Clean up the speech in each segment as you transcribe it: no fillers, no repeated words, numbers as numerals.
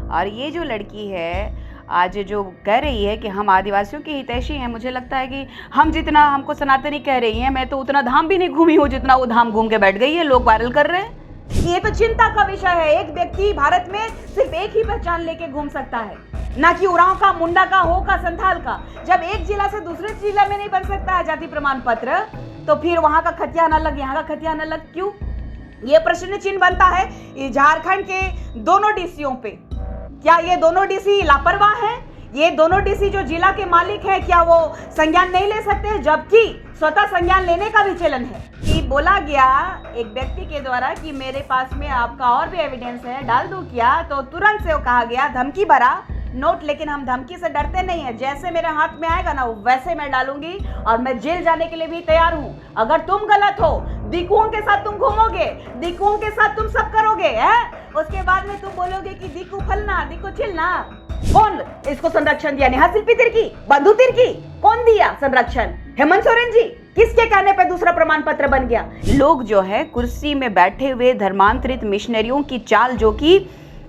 और ये जो लड़की है आज जो कह रही है कि हम आदिवासियों की हितैषी हैं, मुझे लगता है कि हम जितना हमको सनातनी कह रही हैं, मैं तो उतना धाम भी नहीं घूमी हूँ जितना वो धाम घूम के बैठ गई है, लोग वायरल कर रहे हैं। ये तो चिंता का विषय है। एक व्यक्ति भारत में सिर्फ एक ही पहचान लेके घूम सकता है, ना कि उरांव का, मुंडा का, हो का, संथाल का। जब एक जिला से दूसरे जिला में नहीं बन सकता है जाति प्रमाण पत्र, तो फिर वहां का खतियान अलग, यहाँ का खतियान अलग क्यों? ये प्रश्न चिन्ह बनता है झारखंड के दोनों डीसीओं पे। क्या ये दोनों डीसी लापरवाह हैं? ये दोनों डीसी जो जिला के मालिक हैं, क्या वो संज्ञान नहीं ले सकते? जबकि स्वतः संज्ञान लेने का भी चलन है। कि बोला गया एक व्यक्ति के द्वारा कि मेरे पास में आपका और भी एविडेंस है, डाल दूं क्या? तो तुरंत से वो कहा गया धमकी भरा नोट, लेकिन हम धमकी से डरते नहीं है। जैसे मेरे हाथ में आएगा ना वैसे मैं डालूंगी, और मैं जेल जाने के लिए भी तैयार हूँ। अगर तुम गलत हो, दिकुओं के साथ तुम घूमोगे, दिकुओं के साथ तुम सब करोगे, है? उसके बाद में तुम बोलोगे कि दिकू फलना, दिकू चिलना। कौन इसको संरक्षण दिया? नेहा शिल्पी तिर्की, बंधु तिर्की, कौन दिया संरक्षण? हेमंत सोरेन जी। किसके कहने पे दूसरा प्रमाण पत्र बन गया? लोग जो है कुर्सी में बैठे हुए धर्मांतरित मिशनरियों की चाल, जो कि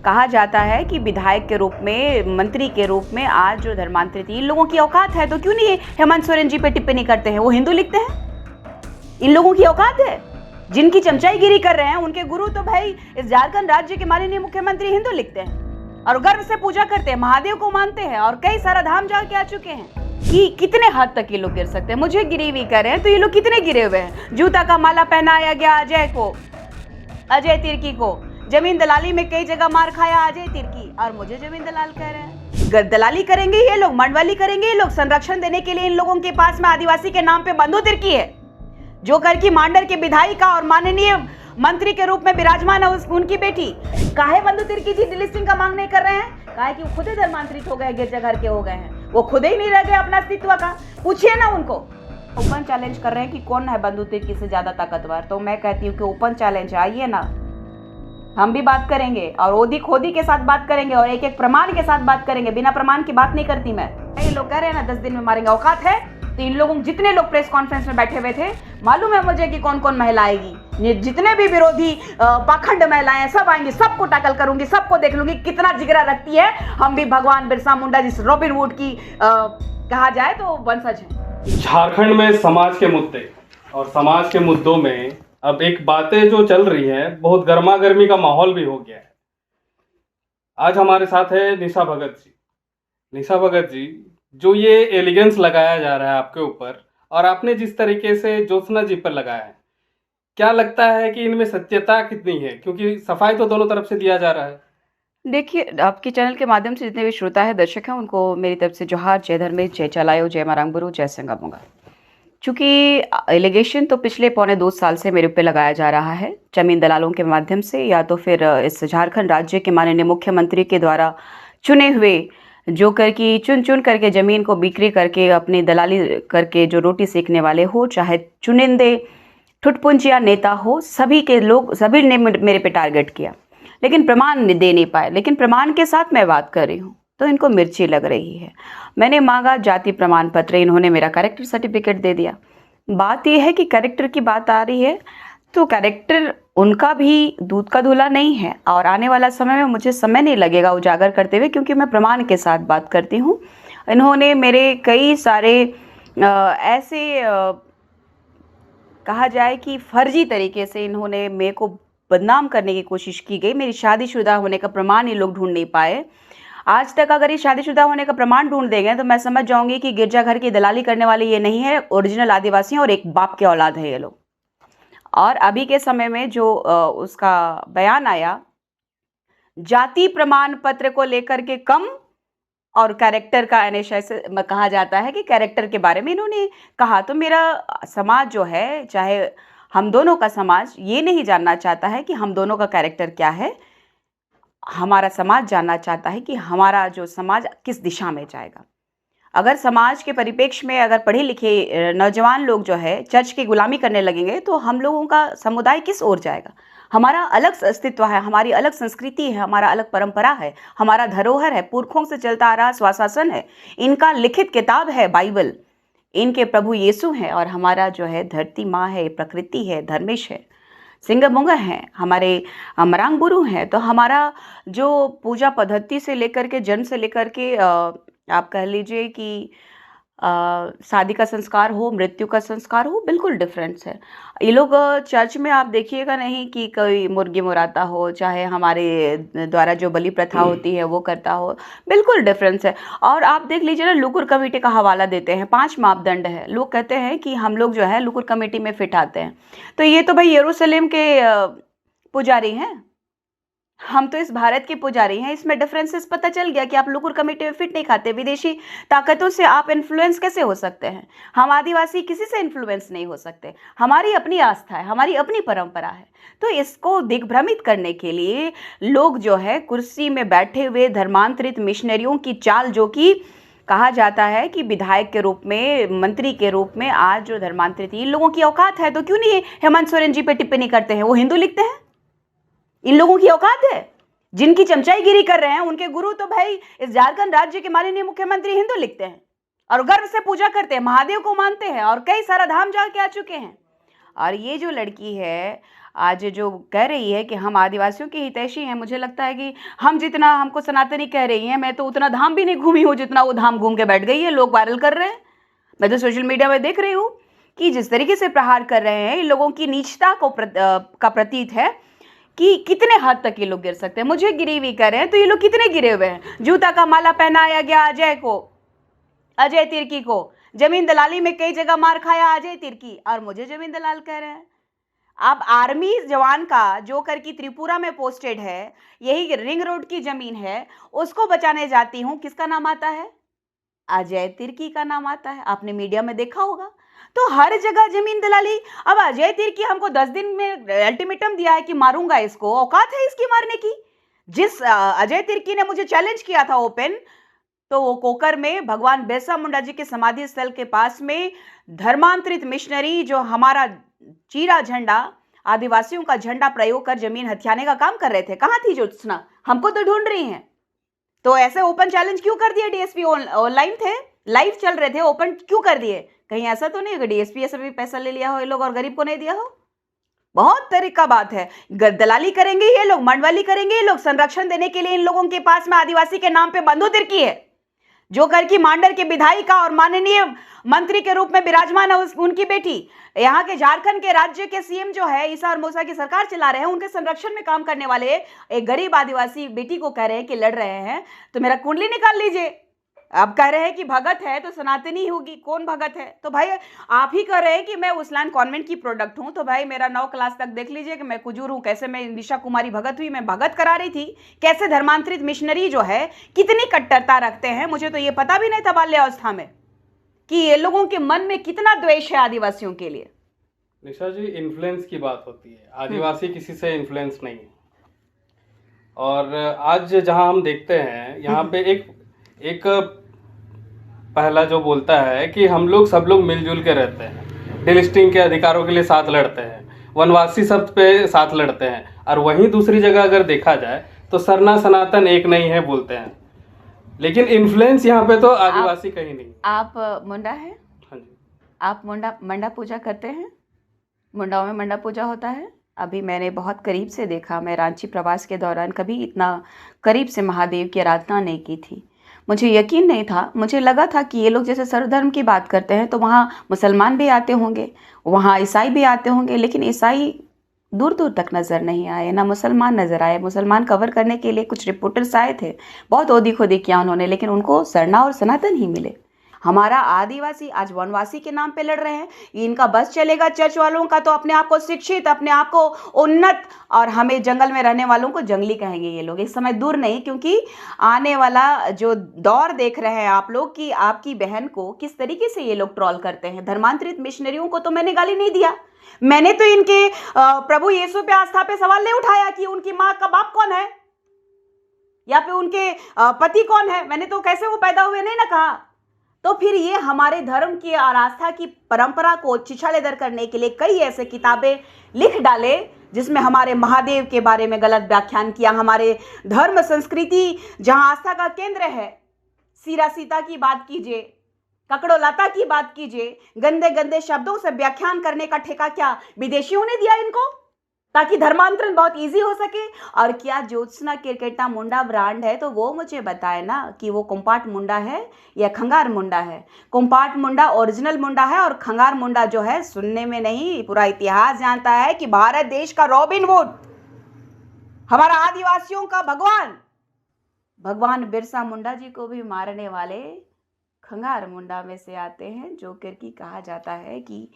कहा जाता है कि विधायक के रूप में, मंत्री के रूप में आज जो धर्मांतरित, इन लोगों की औकात है तो क्यों नहीं हेमंत सोरेन जी पे टिप्पणी करते हैं? वो हिंदू लिखते हैं, इन लोगों की औकात है। जिनकी चमचाईगिरी कर रहे हैं उनके गुरु तो भाई इस झारखंड राज्य के माननीय मुख्यमंत्री हिंदू लिखते हैं और गर्व से पूजा करते हैं, महादेव को मानते हैं और कई सारा धाम जाके आ चुके हैं। कि कितने हद तक ये लोग गिर सकते हैं? मुझे गिरी हुई कर रहे हैं तो ये लोग कितने गिरे हुए हैं? जूता का माला पहनाया गया अजय तिर्की को, जमीन दलाली में कई जगह मार खाया अजय तिर्की, और मुझे जमीन दलाल कह रहे हैं। दलाली करेंगे ये लोग, मंडवाली करेंगे ये लोग। संरक्षण देने के लिए इन लोगों के पास में आदिवासी के नाम पे बंधु तिर्की है, जो कर की मांडर के विधायिका और माननीय मंत्री के रूप में विराजमान है उनकी बेटी। काहे बंधु तिर्की जी डिलिस्टिंग का मांग नहीं कर रहे हैं? काहे कि वो खुद ही धर्मांतरित हो गए, गिरजाघर के हो गए हैं, वो खुद ही नहीं रह गए अपना अस्तित्व का। पूछिए ना उनको। ओपन चैलेंज कर रहे हैं कि कौन है बंधु तिर्की से ज्यादा ताकतवर, तो मैं कहती हूँ कि ओपन चैलेंज, आइए ना, हम भी बात करेंगे और ओदी खोदी के साथ बात करेंगे और एक एक प्रमाण के साथ बात करेंगे। बिना प्रमाण की बात नहीं करती मैं। ये लोग कह रहे हैं ना 10 दिन में मारेंगे, औकात है? तो इन लोगों, जितने लोग प्रेस कॉन्फ्रेंस में बैठे हुए थे, मालूम है मुझे कि कौन कौन महिला आएगी। जितने भी विरोधी पाखंड महिलाएं सब आएंगी, सबको टैकल करूंगी, सबको देख लूंगी कितना जिगरा रखती है। हम भी भगवान बिरसा मुंडा जिस रॉबिन वुड की कहा जाए तो वंशज है। झारखंड में समाज के मुद्दे और समाज के मुद्दों में अब एक बातें जो चल रही है, बहुत गर्मा गर्मी का माहौल भी हो गया है। आज हमारे साथ है निशा भगत जी। निशा भगत जी, जो ये एलिगेंस लगाया जा रहा है आपके ऊपर और आपने जिस तरीके से ज्योत्सना जी पर लगाया है, क्या लगता है कि इनमें सत्यता कितनी है? क्योंकि सफाई तो दोनों तरफ से दिया जा रहा है। देखिए, आपके चैनल के माध्यम से जितने भी श्रोता है, दर्शक हैं, उनको मेरी तरफ से जोहार, जय धर्मेश, जय चलायो, जय मारांगबुरु, जय संगमुंगा। चूँकि एलिगेशन तो पिछले पौने 2 साल से मेरे ऊपर लगाया जा रहा है, जमीन दलालों के माध्यम से, या तो फिर इस झारखंड राज्य के माननीय मुख्यमंत्री के द्वारा चुने हुए, जो कर की चुन चुन करके ज़मीन को बिक्री करके अपनी दलाली करके जो रोटी सेकने वाले हो, चाहे चुनिंदे ठुटपुंजिया नेता हो, सभी के लोग, सभी ने मेरे पे टारगेट किया, लेकिन प्रमाण दे नहीं पाए। लेकिन प्रमाण के साथ मैं बात कर रही हूँ तो इनको मिर्ची लग रही है। मैंने मांगा जाति प्रमाण पत्र, इन्होंने मेरा कैरेक्टर सर्टिफिकेट दे दिया। बात यह है कि कैरेक्टर की बात आ रही है तो कैरेक्टर उनका भी दूध का धुला नहीं है, और आने वाला समय में मुझे समय नहीं लगेगा उजागर करते हुए, क्योंकि मैं प्रमाण के साथ बात करती हूँ। इन्होंने मेरे कई सारे ऐसे कहा जाए कि फर्जी तरीके से इन्होंने मेरे को बदनाम करने की कोशिश की गई। मेरी शादीशुदा होने का प्रमाण ये लोग ढूंढ नहीं पाए आज तक। अगर ये शादीशुदा होने का प्रमाण ढूंढ देंगे तो मैं समझ जाऊंगी कि गिरजाघर की दलाली करने वाले ये नहीं है, ओरिजिनल आदिवासी और एक बाप के औलाद है ये लोग। और अभी के समय में जो उसका बयान आया जाति प्रमाण पत्र को लेकर के कम, और कैरेक्टर का एनएसए से कहा जाता है कि कैरेक्टर के बारे में इन्होंने कहा, तो मेरा समाज जो है, चाहे हम दोनों का समाज, ये नहीं जानना चाहता है कि हम दोनों का कैरेक्टर क्या है। हमारा समाज जानना चाहता है कि हमारा जो समाज किस दिशा में जाएगा। अगर समाज के परिप्रेक्ष्य में अगर पढ़े लिखे नौजवान लोग जो है चर्च की गुलामी करने लगेंगे तो हम लोगों का समुदाय किस ओर जाएगा? हमारा अलग अस्तित्व है, हमारी अलग संस्कृति है, हमारा अलग परंपरा है, हमारा धरोहर है, पुरखों से चलता आ रहा स्वाशासन है, इनका लिखित किताब है बाइबल, इनके प्रभु यीशु हैं, और हमारा जो है धरती माँ है, प्रकृति है, धर्मेश है। सिंगमुंगा हैं, हमारे मरांग गुरु हैं, तो हमारा जो पूजा पद्धति से लेकर के जन्म से लेकर के आप कह लीजिए कि शादी का संस्कार हो, मृत्यु का संस्कार हो, बिल्कुल डिफरेंस है। ये लोग चर्च में आप देखिएगा नहीं कि कोई मुर्गी मुराता हो, चाहे हमारे द्वारा जो बलि प्रथा होती है वो करता हो, बिल्कुल डिफरेंस है। और आप देख लीजिए ना, लुकुर कमेटी का हवाला देते हैं, 5 मापदंड है, लोग कहते हैं कि हम लोग जो है लुकुर कमेटी में फिट आते हैं। तो ये तो भाई यरूशलेम के पुजारी हैं, हम तो इस भारत के पुजारी हैं। इसमें डिफरेंसेस पता चल गया कि आप लुकुर कमेटी में फिट नहीं खाते। विदेशी ताकतों से आप इन्फ्लुएंस कैसे हो सकते हैं? हम आदिवासी किसी से इन्फ्लुएंस नहीं हो सकते। हमारी अपनी आस्था है, हमारी अपनी परंपरा है। तो इसको दिग्भ्रमित करने के लिए लोग जो है कुर्सी में बैठे हुए धर्मांतरित मिशनरियों की चाल, जो कि कहा जाता है कि विधायक के रूप में, मंत्री के रूप में आज जो धर्मांतरित इन लोगों की औकात है, तो क्यों नहीं हेमंत सोरेन जी पे टिप्पणी करते हैं? वो हिंदू लिखते हैं, इन लोगों की औकात है। जिनकी चमचाईगिरी कर रहे हैं उनके गुरु तो भाई इस झारखंड राज्य के माननीय मुख्यमंत्री हिंदू लिखते हैं और गर्व से पूजा करते हैं, महादेव को मानते हैं और कई सारा धाम जाके आ चुके हैं। और ये जो लड़की है आज जो कह रही है कि हम आदिवासियों की हितैषी हैं, मुझे लगता है कि हम जितना हमको सनातनी कह रही हैं, मैं तो उतना धाम भी नहीं घूमी हूँ जितना वो धाम घूम के बैठ गई है। लोग वायरल कर रहे हैं, मैं तो सोशल मीडिया में देख रही हूँ कि जिस तरीके से प्रहार कर रहे हैं, इन लोगों की नीचता को का प्रतीत है कि कितने हद तक ये लोग गिर सकते हैं। मुझे गिरी हुई कर रहे हैं, तो ये लोग कितने गिरे हुए हैं? जूता का माला पहनाया गया अजय तिर्की को, जमीन दलाली में कई जगह मार खाया अजय तिर्की, और मुझे जमीन दलाल कह रहे हैं। अब आर्मी जवान का जो कर की त्रिपुरा में पोस्टेड है, यही रिंग रोड की जमीन है, उसको बचाने जाती हूँ, किसका नाम आता है? अजय तिर्की का नाम आता है। आपने मीडिया में देखा होगा। तो हर जगह जमीन दलाली। अब अजय तिर्की हमको 10 दिन में अल्टीमेटम दिया है कि मारूंगा इसको, औकात है इसकी मारने की। जिस अजय तिर्की ने मुझे चैलेंज किया था ओपन, तो वो कोकर में भगवान बिरसा मुंडा जी के समाधि स्थल के पास में धर्मांतरित मिशनरी जो हमारा चीरा झंडा, आदिवासियों का झंडा प्रयोग कर जमीन हथियाने का काम कर रहे थे। कहां थी ज्योत्सना? हमको तो ढूंढ रही हैं। तो ऐसे ओपन चैलेंज क्यों कर दिए? डीएसपी ऑनलाइन थे, लाइव चल रहे थे, ओपन क्यों कर दिए? कहीं ऐसा तो नहीं है कि डीएसपी से भी पैसा ले लिया हो ये लोग और गरीब को नहीं दिया हो? बहुत तरीका बात है। दलाली करेंगे ये लोग, मंडवाली करेंगे ये लोग। संरक्षण देने के लिए इन लोगों के पास में आदिवासी के नाम पे बंधु तिर्की है, जो कर की मांडर के विधायिका और माननीय मंत्री के रूप में विराजमान है उनकी बेटी। यहाँ के झारखंड के राज्य के सीएम जो है ईसा और मौसा की सरकार चला रहे हैं, उनके संरक्षण में काम करने वाले एक गरीब आदिवासी बेटी को कह रहे हैं कि लड़ रहे हैं, तो मेरा कुंडली निकाल लीजिए। अब कह रहे हैं कि भगत है तो सनातनी होगी। कौन भगत है? तो भाई आप ही कह रहे हैं कि मैं उसलान कॉन्वेंट की प्रोडक्ट हूं, तो भाई मेरा 9 क्लास तक देख लीजिए कि मैं कुजूर हूं। कैसे मैं निशा कुमारी भगत हुई, मैं भगत करा रही थी। कैसे धर्मांतरित मिशनरी जो है कितनी कट्टरता रखते हैं, मुझे तो ये पता भी नहीं था बाल्यावस्था में कि ये लोगों के मन में कितना द्वेष है आदिवासियों के लिए। निशा जी, इन्फ्लुएंस की बात होती है, आदिवासी किसी से इन्फ्लुएंस नहीं है। और आज जहां हम देखते हैं यहाँ पे एक पहला जो बोलता है कि हम लोग सब लोग मिलजुल के रहते हैं, डिलिस्टिंग के अधिकारों के लिए साथ लड़ते हैं, वनवासी शब्द पे साथ लड़ते हैं, और वहीं दूसरी जगह अगर देखा जाए तो सरना सनातन एक नहीं है बोलते हैं, लेकिन इन्फ्लुएंस यहाँ पे तो आदिवासी कहीं नहीं। आप मुंडा है? हाँ जी। आप मंडा पूजा करते हैं? मुंडाओं में मंडा पूजा होता है। अभी मैंने बहुत करीब से देखा, मैं रांची प्रवास के दौरान कभी इतना करीब से महादेव की आराधना नहीं की थी। मुझे यकीन नहीं था, मुझे लगा था कि ये लोग जैसे सर्वधर्म की बात करते हैं तो वहाँ मुसलमान भी आते होंगे, वहाँ ईसाई भी आते होंगे, लेकिन ईसाई दूर दूर तक नज़र नहीं आए, ना मुसलमान नज़र आए। मुसलमान कवर करने के लिए कुछ रिपोर्टर्स आए थे, बहुत ओदी खोदी किया उन्होंने, लेकिन उनको सरना और सनातन ही मिले। हमारा आदिवासी आज वनवासी के नाम पे लड़ रहे हैं। इनका बस चलेगा चर्च वालों का, तो अपने आप को शिक्षित, अपने आप को उन्नत, और हमें जंगल में रहने वालों को जंगली कहेंगे ये लोग। एक समय दूर नहीं, क्योंकि आने वाला जो दौर देख रहे हैं आप लोग कि आपकी बहन को किस तरीके से ये लोग ट्रोल करते हैं। धर्मांतरित मिशनरियों को तो मैंने गाली नहीं दिया, मैंने तो इनके प्रभु यीशु पे आस्था पे सवाल नहीं उठाया कि उनकी माँ का बाप कौन है या फिर उनके पति कौन है। मैंने तो कैसे वो पैदा हुए नहीं ना कहा। तो फिर ये हमारे धर्म की और आस्था की परंपरा को छिछालेदर करने के लिए कई ऐसे किताबें लिख डाले जिसमें हमारे महादेव के बारे में गलत व्याख्यान किया। हमारे धर्म संस्कृति जहां आस्था का केंद्र है, सीरा सीता की बात कीजिए, ककड़ो लता की बात कीजिए, गंदे गंदे शब्दों से व्याख्यान करने का ठेका क्या विदेशियों ने दिया इनको? ताकि धर्मांतरण बहुत इजी हो सके। और क्या ज्योत्सना किरकेटा मुंडा ब्रांड है तो वो मुझे बताए ना कि वो कोम्पाट मुंडा है या खंगार मुंडा है। कोम्पाट मुंडा ओरिजिनल मुंडा है और खंगार मुंडा जो है सुनने में नहीं, पूरा इतिहास जानता है कि भारत देश का रॉबिन हुड, हमारा आदिवासियों का भगवान, भगवान बिरसा मुंडा जी को भी मारने वाले खंगार मुंडा में से आते हैं, जो करके कहा जाता है कि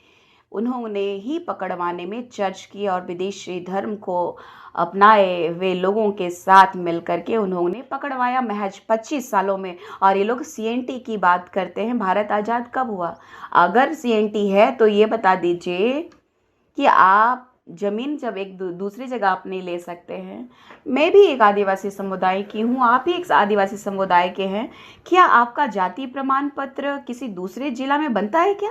उन्होंने ही पकड़वाने में चर्च की और विदेशी धर्म को अपनाए हुए लोगों के साथ मिलकर के उन्होंने पकड़वाया महज 25 सालों में। और ये लोग सीएनटी की बात करते हैं। भारत आज़ाद कब हुआ? अगर सीएनटी है तो ये बता दीजिए कि आप ज़मीन जब एक दूसरी जगह अपनी ले सकते हैं। मैं भी एक आदिवासी समुदाय की हूँ, आप भी एक आदिवासी समुदाय के हैं। क्या आपका जाति प्रमाण पत्र किसी दूसरे जिला में बनता है क्या?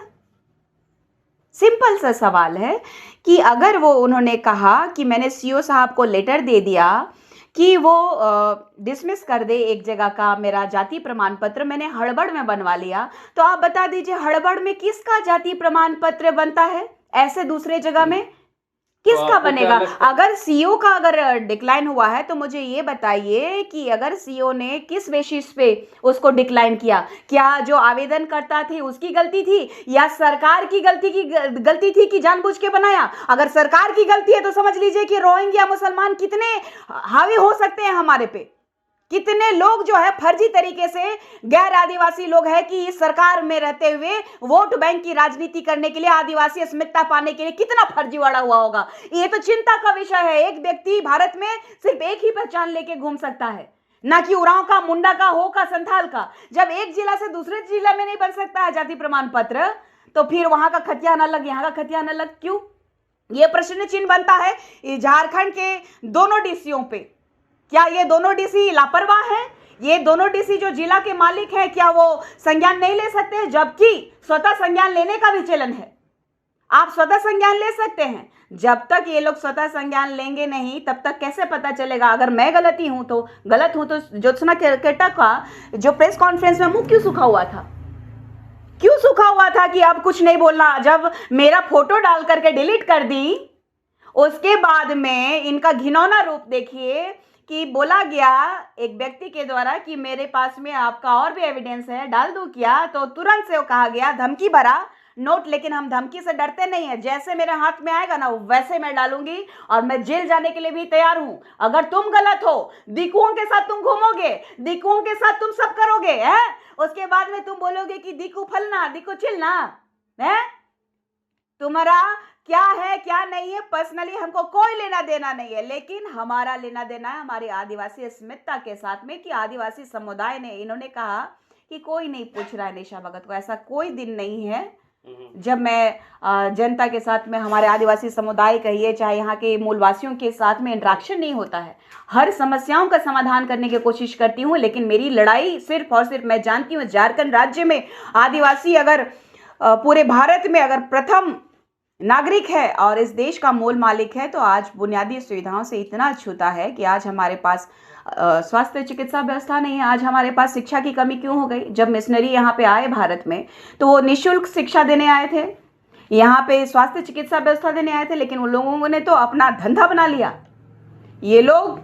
सिंपल सा सवाल है कि अगर वो उन्होंने कहा कि मैंने सीओ साहब को लेटर दे दिया कि वो डिसमिस कर दे एक जगह का मेरा जाति प्रमाण पत्र, मैंने हड़बड़ में बनवा लिया, तो आप बता दीजिए हड़बड़ में किसका जाति प्रमाण पत्र बनता है ऐसे दूसरे जगह में? तो किसका आपको क्या बनेगा? लगता है? अगर सीईओ का अगर डिक्लाइन हुआ है तो मुझे ये बताइए कि अगर सीईओ ने किस बेसिस पे उसको डिक्लाइन किया? क्या जो आवेदन करता थे उसकी गलती थी या सरकार की गलती थी कि जानबूझ के बनाया? अगर सरकार की गलती है तो समझ लीजिए कि रोहिंग्या मुसलमान कितने हावी हो सकते हैं हमारे पे। कितने लोग जो है फर्जी तरीके से गैर आदिवासी लोग हैं कि इस सरकार में रहते हुए वोट बैंक की राजनीति करने के लिए, आदिवासी अस्मिता पाने के लिए कितना फर्जीवाड़ा हुआ होगा। ये तो चिंता का विषय है। एक व्यक्ति भारत में सिर्फ एक ही पहचान लेके घूम सकता है, ना कि उरांव का, मुंडा का, हो का, संथाल का। जब एक जिला से दूसरे जिला में नहीं बन सकता है जाति प्रमाण पत्र, तो फिर वहां का खतियान अलग, यहाँ का खतियान अलग क्यों? यह प्रश्न चिन्ह बनता है झारखंड के दोनों डीसीओं पे। क्या ये दोनों डीसी लापरवाह हैं? ये दोनों डीसी जो जिला के मालिक हैं, क्या वो संज्ञान नहीं ले सकते? जबकि स्वतः संज्ञान लेने का भी चलन है। आप स्वतः संज्ञान ले सकते हैं। जब तक ये लोग स्वतः संज्ञान लेंगे नहीं, तब तक कैसे पता चलेगा? अगर मैं गलत हूं तो ज्योत्सना किरकेटा का जो प्रेस कॉन्फ्रेंस में मुंह क्यों सूखा हुआ था? क्यों सूखा हुआ था कि अब कुछ नहीं बोलना? जब मेरा फोटो डाल करके डिलीट कर दी, उसके बाद में इनका घिनौना रूप देखिए कि बोला गया एक व्यक्ति के द्वारा कि मेरे पास में आपका और भी एविडेंस है, डाल दो क्या? तो तुरंत से वो कहा गया धमकी भरा नोट, लेकिन हम धमकी से डरते नहीं है। जैसे मेरे हाथ में आएगा ना वैसे मैं डालूंगी और मैं जेल जाने के लिए भी तैयार हूं। अगर तुम गलत हो, दिकुओं के साथ तुम घूमोगे, दिकुओं के साथ तुम सब करोगे, है? उसके बाद में तुम बोलोगे कि दिकू फलना, दिकू चिलना, है? तुम्हारा क्या है क्या नहीं है पर्सनली हमको कोई लेना देना नहीं है, लेकिन हमारा लेना देना है हमारी आदिवासी अस्मिता के साथ में कि आदिवासी समुदाय ने, इन्होंने कहा कि कोई नहीं पूछ रहा है निशा भगत को। ऐसा कोई दिन नहीं है जब मैं जनता के साथ में, हमारे आदिवासी समुदाय कहिए चाहे यहाँ के मूलवासियों के साथ में इंटरेक्शन नहीं होता है। हर समस्याओं का समाधान करने की कोशिश करती हूँ, लेकिन मेरी लड़ाई सिर्फ और सिर्फ, मैं जानती हूँ झारखंड राज्य में आदिवासी अगर पूरे भारत में अगर प्रथम नागरिक है और इस देश का मूल मालिक है, तो आज बुनियादी सुविधाओं से इतना अछूता है कि आज हमारे पास स्वास्थ्य चिकित्सा व्यवस्था नहीं है। आज हमारे पास शिक्षा की कमी क्यों हो गई? जब मिशनरी यहाँ पे आए भारत में तो वो निःशुल्क शिक्षा देने आए थे, यहाँ पे स्वास्थ्य चिकित्सा व्यवस्था देने आए थे, लेकिन उन लोगों ने तो अपना धंधा बना लिया। ये लोग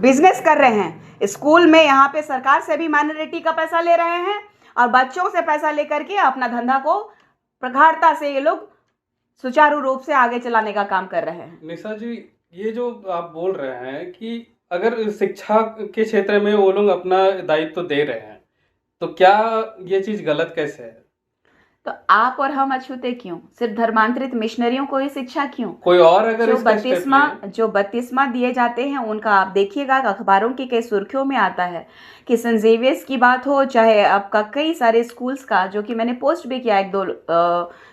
बिजनेस कर रहे हैं। स्कूल में यहाँ पे सरकार से भी माइनॉरिटी का पैसा ले रहे हैं और बच्चों से पैसा लेकर के अपना धंधा को प्रगाढ़ता से ये लोग सुचारू रूप से आगे चलाने का काम कर रहे हैं। निशा जी, ये जो आप बोल रहे हैं कि अगर शिक्षा के क्षेत्र में वो लोग अपना दायित्व दे रहे हैं, तो क्या ये चीज गलत कैसे है? तो आप और हम अछूते क्यों? सिर्फ धर्मांतरित मिशनरियों को ही शिक्षा क्यों? कोई और अगर जो इसका स्टेप जो बत्तीसवां दिए जाते हैं उनका आप देखिएगा, अखबारों की कई सुर्खियों में आता है कि सेंट जेवियर्स की बात हो, चाहे आपका कई सारे स्कूल्स का, जो कि मैंने पोस्ट भी किया एक दो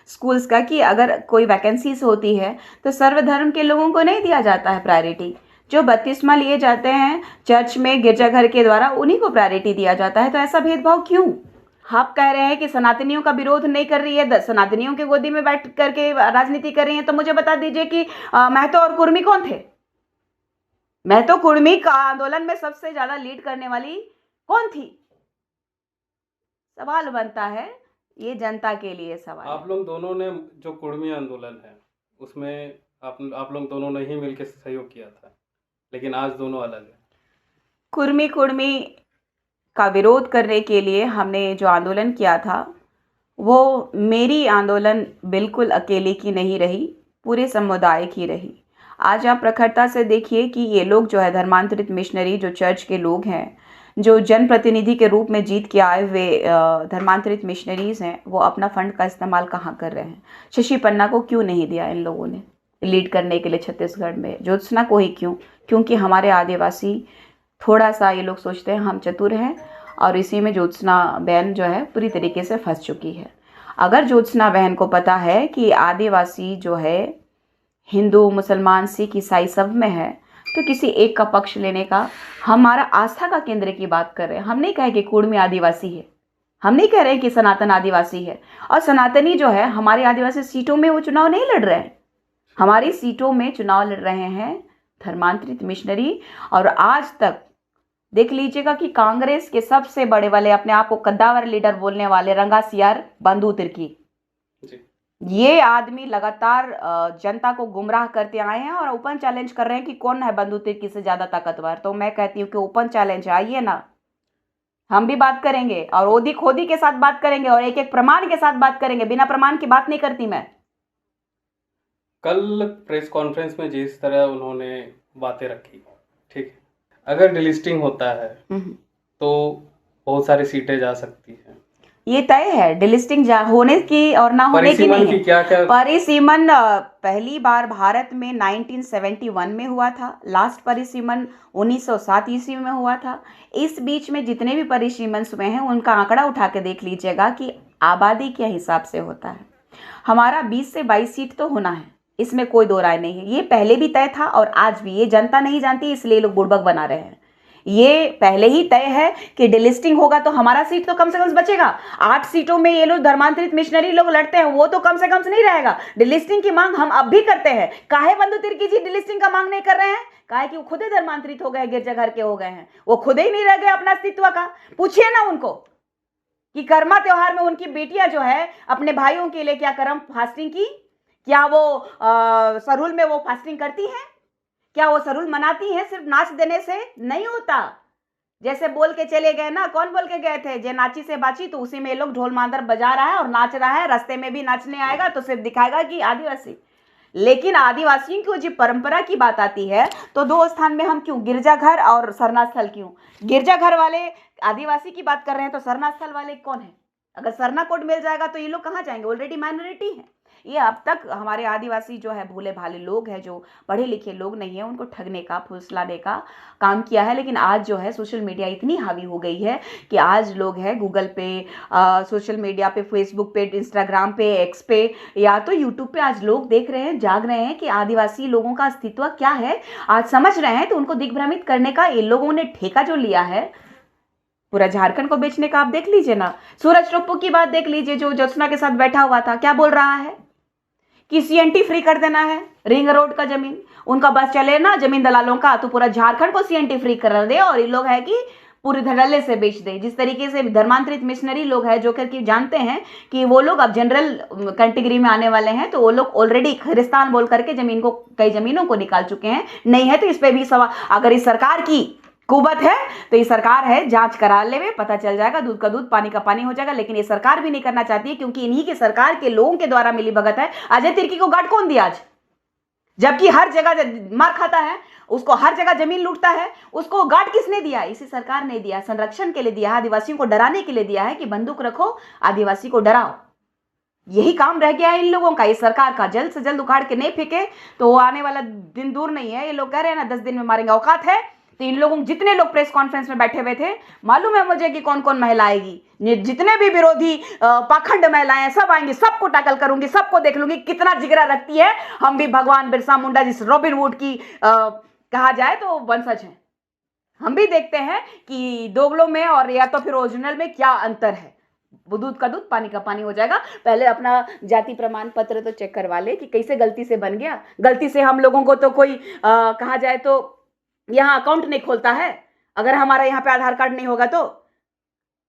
स्कूल्स का, कि अगर कोई वैकेंसीज होती है तो सर्वधर्म के लोगों को नहीं दिया जाता है प्रायोरिटी। जो 32वां लिए जाते हैं चर्च में, गिरजाघर के द्वारा, उन्हीं को प्रायोरिटी दिया जाता है। तो ऐसा भेदभाव क्यों? आप कह रहे हैं कि सनातनियों का विरोध नहीं कर रही है, सनातनियों के गोदी में बैठ करके राजनीति कर रही है, तो मुझे बता दीजिए कि महतो और कुर्मी कौन थे? महतो कुर्मी का आंदोलन में सबसे ज्यादा लीड करने वाली कौन थी? सवाल बनता है, ये जनता के लिए सवाल आप लोग दोनों ने जो कुर्मी आंदोलन है उसमें आप लोग दोनों ने ही मिलकर सहयोग किया था, लेकिन आज दोनों अलग है। कुर्मी कुर्मी का विरोध करने के लिए हमने जो आंदोलन किया था, वो मेरी आंदोलन बिल्कुल अकेले की नहीं रही, पूरे समुदाय की रही। आज आप प्रखरता से देखिए कि ये लोग जो है धर्मांतरित मिशनरी, जो चर्च के लोग हैं, जो जनप्रतिनिधि के रूप में जीत के आए हुए धर्मांतरित मिशनरीज हैं, वो अपना फंड का इस्तेमाल कहाँ कर रहे हैं? शशि पन्ना को क्यों नहीं दिया इन लोगों ने लीड करने के लिए छत्तीसगढ़ में? ज्योत्सना को ही क्यों? क्योंकि हमारे आदिवासी थोड़ा सा, ये लोग सोचते हैं हम चतुर हैं, और इसी में ज्योत्सना बहन जो है पूरी तरीके से फंस चुकी है। अगर ज्योत्सना बहन को पता है कि आदिवासी जो है हिंदू, मुसलमान, सिख, ईसाई सब में है, तो किसी एक का पक्ष लेने का, हमारा आस्था का केंद्र की बात कर रहे हैं। हम नहीं कहे कि कुर्मी आदिवासी है, हम नहीं कह रहे हैं कि सनातन आदिवासी है। और सनातनी जो है हमारे आदिवासी सीटों में वो चुनाव नहीं लड़ रहे हैं, हमारी सीटों में चुनाव लड़ रहे हैं धर्मांतरित मिशनरी। और आज तक देख लीजिएगा कि कांग्रेस के सबसे बड़े वाले, अपने आप को कद्दावर लीडर बोलने वाले रंगा सियार बंधु तिर्की, ये आदमी लगातार जनता को गुमराह करते आए हैं और ओपन चैलेंज कर रहे हैं कि कौन है बंधु तिर्की से ज्यादा ताकतवर। तो मैं कहती हूँ कि ओपन चैलेंज आइए ना, हम भी बात करेंगे और ओदी खोदी के साथ बात करेंगे और एक एक प्रमाण के साथ बात करेंगे। बिना प्रमाण की बात नहीं करती मैं। कल प्रेस कॉन्फ्रेंस में जिस तरह उन्होंने बातें रखी, ठीक है, अगर डिलिस्टिंग होता है तो बहुत सारी सीटें जा सकती हैं, ये तय है। डिलिस्टिंग होने की और ना होने की नहीं है। क्या परिसीमन पहली बार भारत में 1971 में हुआ था, लास्ट परिसीमन 1907 ईस्वी में हुआ था। इस बीच में जितने भी परिसीमन हुए हैं उनका आंकड़ा उठा के देख लीजिएगा कि आबादी के हिसाब से होता है। हमारा 20 से 22 सीट तो होना है, इसमें कोई दो राय नहीं है। ये पहले भी तय था और आज भी। ये जनता नहीं जानती, इसलिए लोग बुड़बक बना रहे हैं। ये पहले ही तय है कि डिलिस्टिंग होगा तो हमारा सीट तो कम से कम बचेगा। 8 सीटों में ये लोग धर्मांतरित मिशनरी लोग लड़ते हैं, वो तो कम से कम नहीं रहेगा। डिलिस्टिंग की मांग हम अब भी करते हैं। काहे बंधु तिर्की जी डिलिस्टिंग का मांग नहीं कर रहे हैं? काहे कि वो खुद ही धर्मांतरित हो गए, गिरजाघर के हो गए हैं, वो खुद ही नहीं रह गए अपना अस्तित्व का। पूछिए ना उनको कि कर्मा त्योहार में उनकी बेटियां जो है अपने भाइयों के लिए क्या करम फास्टिंग की? क्या वो सरुल में वो फास्टिंग करती हैं? क्या वो सरुल मनाती हैं? सिर्फ नाच देने से नहीं होता। जैसे बोल के चले गए ना, कौन बोल के गए थे? जे नाची से बाची, तो उसी में लोग ढोल मांदर बजा रहा है और नाच रहा है। रास्ते में भी नाचने आएगा तो सिर्फ दिखाएगा कि आदिवासी। लेकिन आदिवासियों की जो परंपरा की बात आती है तो दो स्थान में हम क्यों, गिरजाघर और सरना स्थल क्यों? गिरजाघर वाले आदिवासी की बात कर रहे हैं तो सरना स्थल वाले कौन है? अगर सरना कोड मिल जाएगा तो ये लोग कहाँ जाएंगे? ऑलरेडी माइनॉरिटी है। ये अब तक हमारे आदिवासी जो है भोले भाले लोग हैं, जो पढ़े लिखे लोग नहीं है, उनको ठगने का, फुसलाने का काम किया है। लेकिन आज जो है सोशल मीडिया इतनी हावी हो गई है कि आज लोग है गूगल पे, सोशल मीडिया पे, फेसबुक पे, इंस्टाग्राम पे, एक्स पे या तो यूट्यूब पे आज लोग देख रहे हैं, जाग रहे हैं कि आदिवासी लोगों का अस्तित्व क्या है, आज समझ रहे हैं। तो उनको दिग्भ्रमित करने का इन लोगों ने ठेका जो लिया है पूरा झारखंड को बेचने का, आप देख लीजिए ना। सूरज टोप्पो की बात देख लीजिए, जो ज्योत्सना के साथ बैठा हुआ था, क्या बोल रहा है कि सीएनटी फ्री कर देना है, रिंग रोड का जमीन उनका बस चले ना जमीन दलालों का, तो पूरा झारखंड को सीएनटी फ्री कर दे और ये लोग है कि पूरी धड़ल्ले से बेच दे। जिस तरीके से धर्मांतरित मिशनरी लोग हैं जो कि जानते हैं कि वो लोग अब जनरल कैटेगरी में आने वाले हैं, तो वो लोग ऑलरेडी खरिस्तान बोल करके जमीन को, कई जमीनों को निकाल चुके हैं। नहीं है तो इस पे भी सवाल, अगर इस सरकार की कुबत है तो ये सरकार है जांच करा ले, में पता चल जाएगा, दूध का दूध पानी का पानी हो जाएगा। लेकिन ये सरकार भी नहीं करना चाहती है क्योंकि इन्हीं के सरकार के लोगों के द्वारा मिली भगत है। अजय तिर्की को गार्ड कौन दिया आज? जबकि हर जगह मार खाता है, उसको हर जगह जमीन लूटता है, उसको गार्ड किसने दिया? इसी सरकार ने दिया, संरक्षण के लिए दिया, आदिवासियों को डराने के लिए दिया है कि बंदूक रखो, आदिवासी को डराओ। यही काम रह गया है इन लोगों का, इस सरकार का। जल्द से जल्द उखाड़ के नहीं फेंके तो आने वाला दिन दूर नहीं है। ये लोग कह रहे हैं ना 10 दिन में मारेंगे, औकात है तो इन लोगों, जितने लोग प्रेस कॉन्फ्रेंस में बैठे हुए थे, मालूम है मुझे कि कौन कौन महिला आएगी। जितने भी विरोधी पाखंड महिलाएं सब आएंगी, सबको टैकल करूंगी, सबको देख लूंगी कितना जिगरा रखती है। हम भी भगवान बिरसा मुंडा जिस रॉबिन वुड की कहा जाए तो वंशज हैं। हम भी देखते हैं कि दोगलों में और या तो फिर ओरिजिनल में क्या अंतर है। दूध का दूध पानी का पानी हो जाएगा। पहले अपना जाति प्रमाण पत्र तो चेक करवा ले कि कैसे गलती से बन गया। गलती से हम लोगों को तो कोई कहा जाए तो यहाँ अकाउंट नहीं खोलता है। अगर हमारा यहाँ पे आधार कार्ड नहीं होगा तो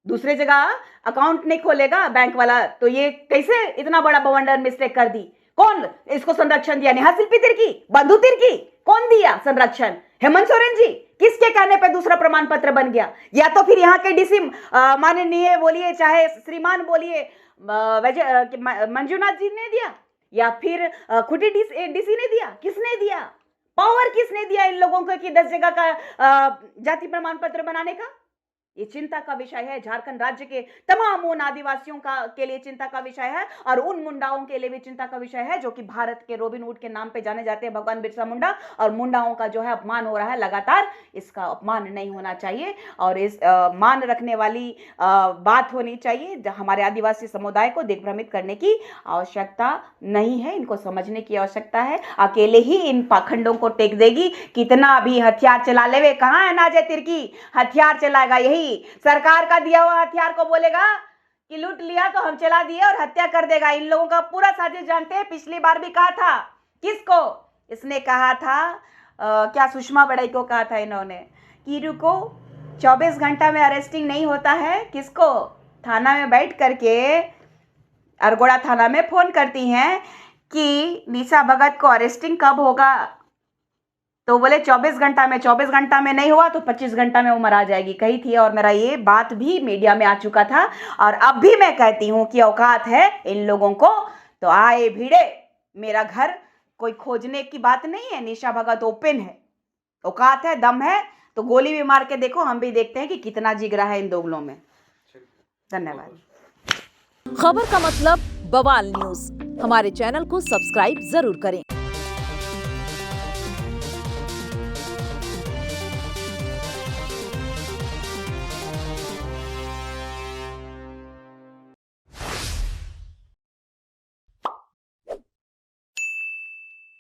दूसरे जगह अकाउंट नहीं खोलेगा बैंक वाला। तो ये कैसे इतना बड़ा बवंडर मिस्टेक कर दी? कौन इसको संरक्षण दिया? नेहासिल तिर्की, बंधु तिर्की, कौन दिया संरक्षण? हेमंत सोरेन जी। किसके कहने पे दूसरा प्रमाण पत्र बन गया? या तो फिर यहाँ के डीसी माननीय बोलिए, चाहे श्रीमान बोलिए, मंजुनाथ जी ने दिया, या फिर खुटी डीसी ने दिया? किसने दिया? पावर किसने दिया इन लोगों को कि 10 जगह का जाति प्रमाण पत्र बनाने का? ये चिंता का विषय है। झारखंड राज्य के तमाम उन आदिवासियों के लिए चिंता का विषय है, और उन मुंडाओं के लिए भी चिंता का विषय है जो कि भारत के रॉबिन हुड के नाम पे जाने जाते हैं, भगवान बिरसा मुंडा। और मुंडाओं का जो है अपमान हो रहा है लगातार। इसका अपमान नहीं होना चाहिए, और इस मान रखने वाली बात होनी चाहिए। हमारे आदिवासी समुदाय को दिग्भ्रमित करने की आवश्यकता नहीं है, इनको समझने की आवश्यकता है। अकेले ही इन पाखंडों को टेक देगी। कितना भी हथियार चला लेवे, कहाँ है नाजे तिर्की? हथियार चलाएगा, यही सरकार का दिया हुआ हथियार को बोलेगा कि लूट लिया तो हम चला दिए और हत्या कर देगा। इन लोगों का पूरा साजिश जानते हैं। पिछली बार भी कहा था, किसको इसने कहा था? क्या सुषमा बड़ई को कहा था इन्होंने कि रुको 24 घंटा में अरेस्टिंग नहीं होता है। किसको? थाना में बैठ करके अरगोड़ा थाना में फोन करती हैं कि निशा भगत को अरेस्टिंग कब होगा, तो बोले 24 घंटा में। 24 घंटा में नहीं हुआ तो 25 घंटा में वो मरा जाएगी, कही थी। और मेरा ये बात भी मीडिया में आ चुका था, और अब भी मैं कहती हूँ कि औकात है इन लोगों को तो आए भिड़े मेरा घर। कोई खोजने की बात नहीं है। निशा भगत ओपन है, औकात है, दम है तो गोली भी मार के देखो। हम भी देखते हैं कि कितना जिगरा है इन दोगलों में। धन्यवाद। खबर का मतलब बवाल न्यूज। हमारे चैनल को सब्सक्राइब जरूर करें।